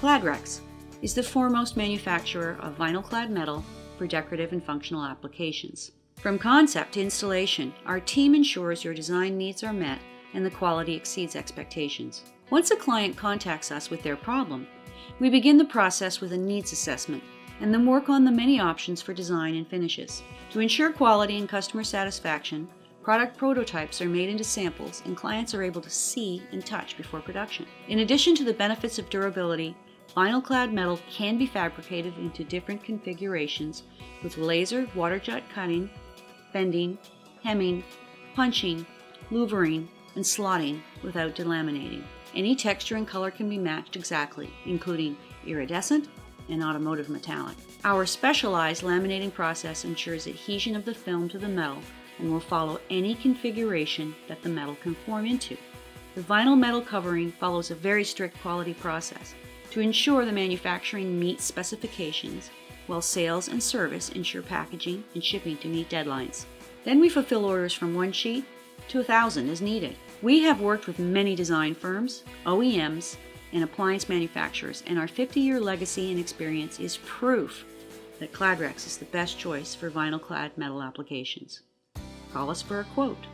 Clad Rex is the foremost manufacturer of vinyl-clad metal for decorative and functional applications. From concept to installation, our team ensures your design needs are met and the quality exceeds expectations. Once a client contacts us with their problem, we begin the process with a needs assessment and then work on the many options for design and finishes. To ensure quality and customer satisfaction, product prototypes are made into samples and clients are able to see and touch before production. In addition to the benefits of durability, vinyl-clad metal can be fabricated into different configurations with laser water jet cutting, bending, hemming, punching, louvering, and slotting without delaminating. Any texture and color can be matched exactly, including iridescent and automotive metallic. Our specialized laminating process ensures adhesion of the film to the metal and will follow any configuration that the metal can form into. The vinyl metal covering follows a very strict quality process to ensure the manufacturing meets specifications, while sales and service ensure packaging and shipping to meet deadlines. Then we fulfill orders from 1 sheet to 1,000 as needed. We have worked with many design firms, OEMs, and appliance manufacturers, and our 50-year legacy and experience is proof that Clad Rex is the best choice for vinyl-clad metal applications. Call us for a quote.